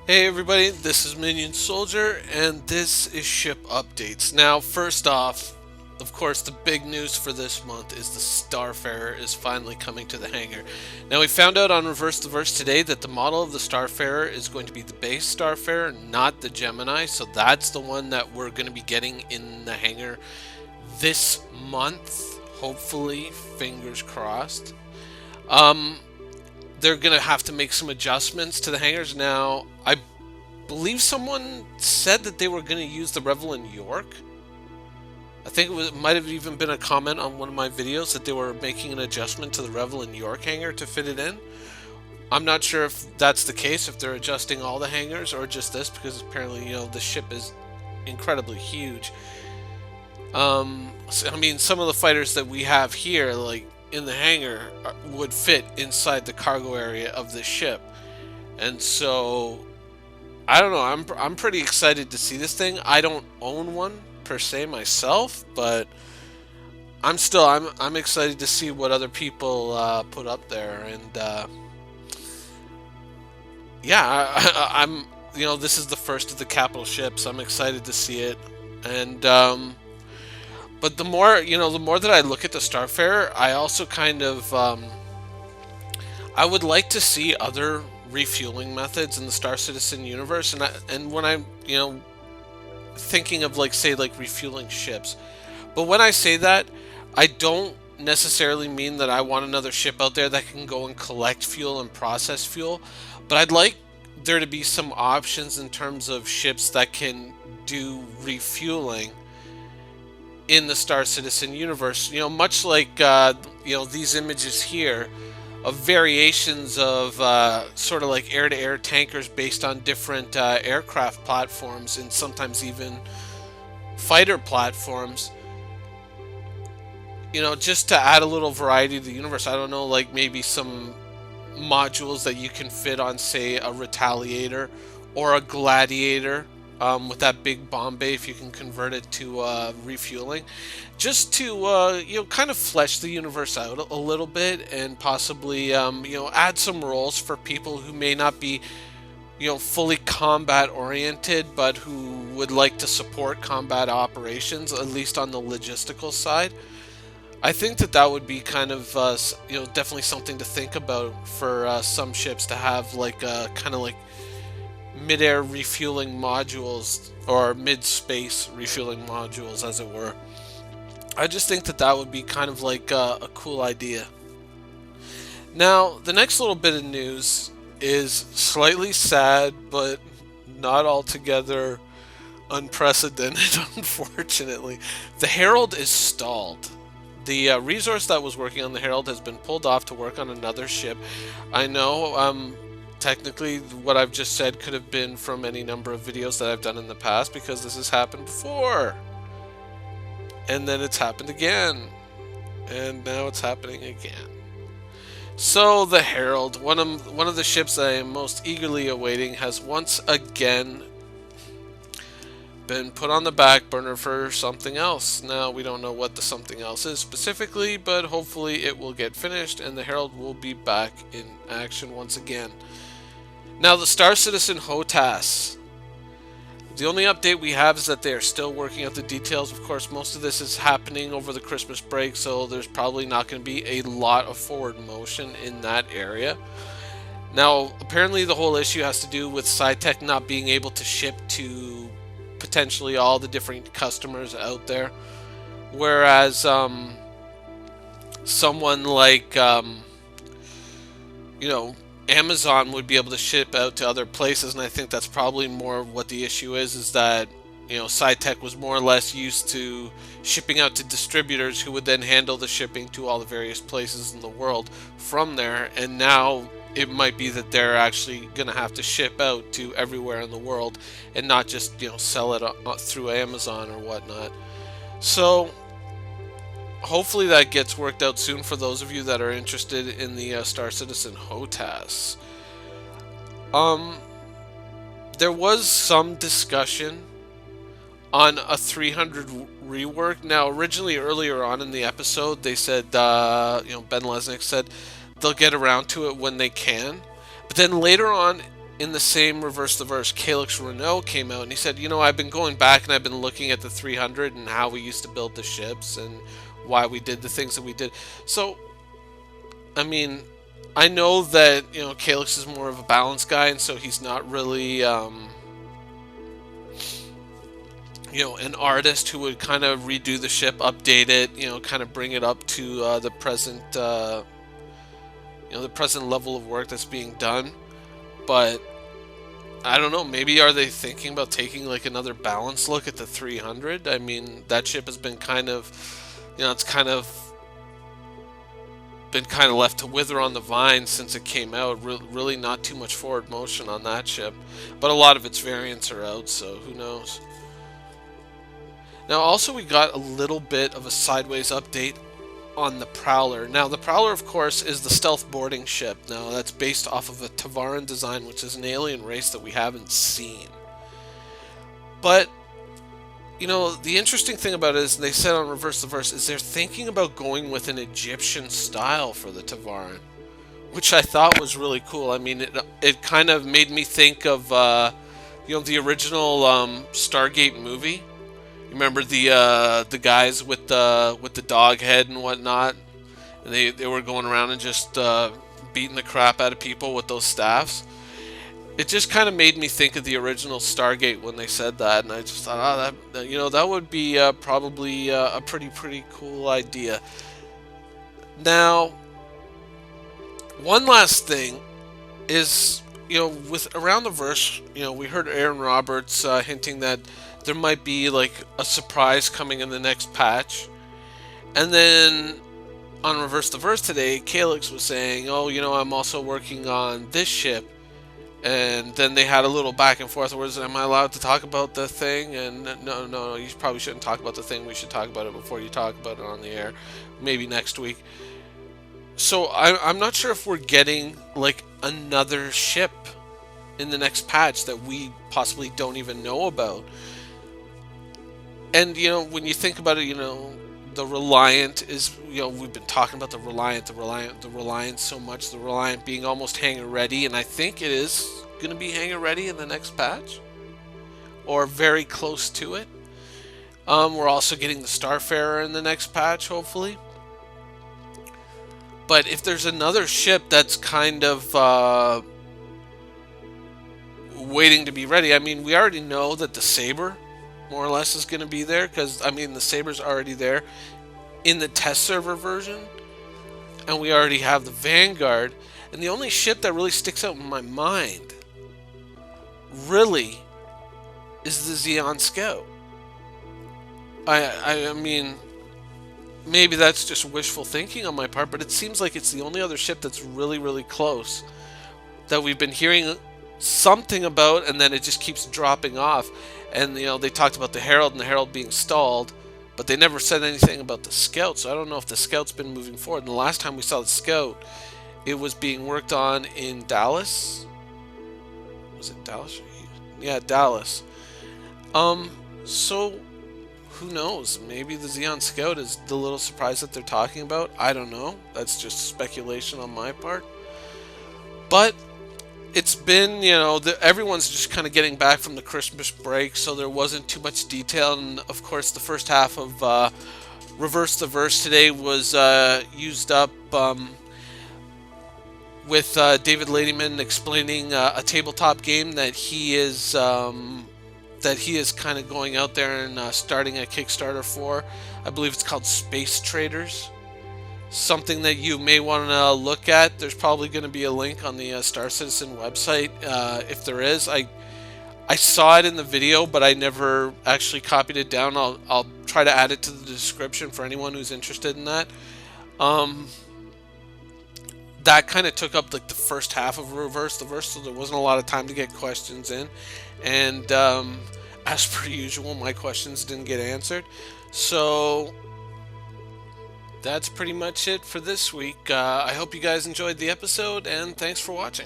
Hey everybody, this is Minion Soldier, and this is Ship Updates. Now, first off, of course, the big news for this month is the Starfarer is finally coming to the hangar. Now, we found out on Reverse the Verse today that the model of the Starfarer is going to be the base Starfarer, not the Gemini, so that's the one that we're going to be getting in the hangar this month, hopefully, fingers crossed. Um, they're gonna have to make some adjustments to the hangars. Now, I believe someone said that they were gonna use the Revel in York. I think might have even been a comment on one of my videos that they were making an adjustment to the Revel in York hangar to fit it in. I'm not sure if that's the case, if they're adjusting all the hangars or just this, because apparently, the ship is incredibly huge. I mean, some of the fighters that we have here, like in the hangar, would fit inside the cargo area of the ship, and so I don't know. I'm pretty excited to see this thing. I don't own one per se myself, but I'm excited to see what other people put up there, and yeah, I'm this is the first of the capital ships. I'm excited to see it, and but the more that I look at the Starfarer, I also kind of I would like to see other refueling methods in the Star Citizen universe, and when I'm thinking of like say like refueling ships, but when I say that, I don't necessarily mean that I want another ship out there that can go and collect fuel and process fuel, but I'd like there to be some options in terms of ships that can do refueling in the Star Citizen universe. Much like these images here of variations of sort of like air-to-air tankers based on different aircraft platforms and sometimes even fighter platforms. Just to add a little variety to the universe. I don't know, like maybe some modules that you can fit on, say, a Retaliator or a Gladiator, with that big bomb bay, if you can convert it to refueling, just to kind of flesh the universe out a little bit, and possibly add some roles for people who may not be fully combat oriented, but who would like to support combat operations, at least on the logistical side. I think that that would be kind of definitely something to think about for some ships, to have like kind of like mid-air refueling modules, or mid-space refueling modules, as it were. I just think that that would be kind of like a cool idea. Now, the next little bit of news is slightly sad, but not altogether unprecedented, unfortunately. The Herald is stalled. The resource that was working on the Herald has been pulled off to work on another ship. I know, technically, what I've just said could have been from any number of videos that I've done in the past, because this has happened before. And then it's happened again. And now it's happening again. So the Herald, one of the ships that I am most eagerly awaiting, has once again been put on the back burner for something else. Now, we don't know what the something else is specifically, but hopefully it will get finished and the Herald will be back in action once again. Now, the Star Citizen HOTAS. The only update we have is that they are still working out the details. Of course, most of this is happening over the Christmas break, so there's probably not going to be a lot of forward motion in that area. Now, apparently the whole issue has to do with SciTech not being able to ship to potentially all the different customers out there. Whereas someone like, Amazon would be able to ship out to other places, and I think that's probably more what the issue is that, SciTech was more or less used to shipping out to distributors who would then handle the shipping to all the various places in the world from there, and now it might be that they're actually going to have to ship out to everywhere in the world and not just, sell it through Amazon or whatnot. So hopefully that gets worked out soon for those of you that are interested in the Star Citizen HOTAS. There was some discussion on a 300 rework. Now, originally, earlier on in the episode, they said, Ben Lesnick said they'll get around to it when they can. But then later on in the same Reverse the Verse, Calix Renault came out and he said, I've been going back and I've been looking at the 300 and how we used to build the ships and why we did the things that we did. So, I mean, I know that, Calix is more of a balanced guy, and so he's not really, an artist who would kind of redo the ship, update it, kind of bring it up to the present, the present level of work that's being done. But I don't know, maybe are they thinking about taking like another balanced look at the 300? I mean, that ship has been kind of, it's kind of been left to wither on the vine since it came out. Really not too much forward motion on that ship, but a lot of its variants are out, so who knows. Now also we got a little bit of a sideways update on the Prowler. Now the Prowler, of course, is the stealth boarding ship. Now that's based off of a Tevarin design, which is an alien race that we haven't seen. But the interesting thing about it is, they said on Reverse the Verse, is they're thinking about going with an Egyptian style for the Tevarin, which I thought was really cool. I mean, it kind of made me think of the original Stargate movie. You remember the guys with the dog head and whatnot, and they were going around and just beating the crap out of people with those staffs. It just kind of made me think of the original Stargate when they said that, and I just thought, that would be probably a pretty cool idea. Now, one last thing is, with Around the Verse, we heard Aaron Roberts hinting that there might be like a surprise coming in the next patch, and then on Reverse the Verse today, Calix was saying, "Oh, I'm also working on this ship." And then they had a little back and forth. Where am I allowed to talk about the thing? And no, you probably shouldn't talk about the thing. We should talk about it before you talk about it on the air. Maybe next week. So I'm not sure if we're getting like another ship in the next patch that we possibly don't even know about. And when you think about it, the Reliant is, we've been talking about the Reliant so much. The Reliant being almost hangar ready, and I think it is going to be hangar ready in the next patch, or very close to it. We're also getting the Starfarer in the next patch, hopefully. But if there's another ship that's kind of waiting to be ready, I mean, we already know that the Saber more or less is going to be there, because I mean the Saber's already there in the test server version, and we already have the Vanguard, and the only ship that really sticks out in my mind really is the Xeon Scout. I mean, maybe that's just wishful thinking on my part, but it seems like it's the only other ship that's really close that we've been hearing something about, and then it just keeps dropping off. And they talked about the Herald and the Herald being stalled, but they never said anything about the Scout, so I don't know if the Scout's been moving forward. And the last time we saw the Scout, it was being worked on in Dallas. Was it Dallas? Yeah, Dallas. So who knows? Maybe the Xeon Scout is the little surprise that they're talking about. I don't know. That's just speculation on my part. But it's been, everyone's just kind of getting back from the Christmas break, so there wasn't too much detail. And of course, the first half of Reverse the Verse today was used up with David Ladyman explaining a tabletop game that he is kind of going out there and starting a Kickstarter for. I believe it's called Space Traders. Something that you may want to look at. There's probably going to be a link on the Star Citizen website. If there is, I saw it in the video, but I never actually copied it down. I'll try to add it to the description for anyone who's interested in that. That kind of took up like the first half of Reverse the Verse, so there wasn't a lot of time to get questions in. And as per usual, my questions didn't get answered. So that's pretty much it for this week. I hope you guys enjoyed the episode, and thanks for watching.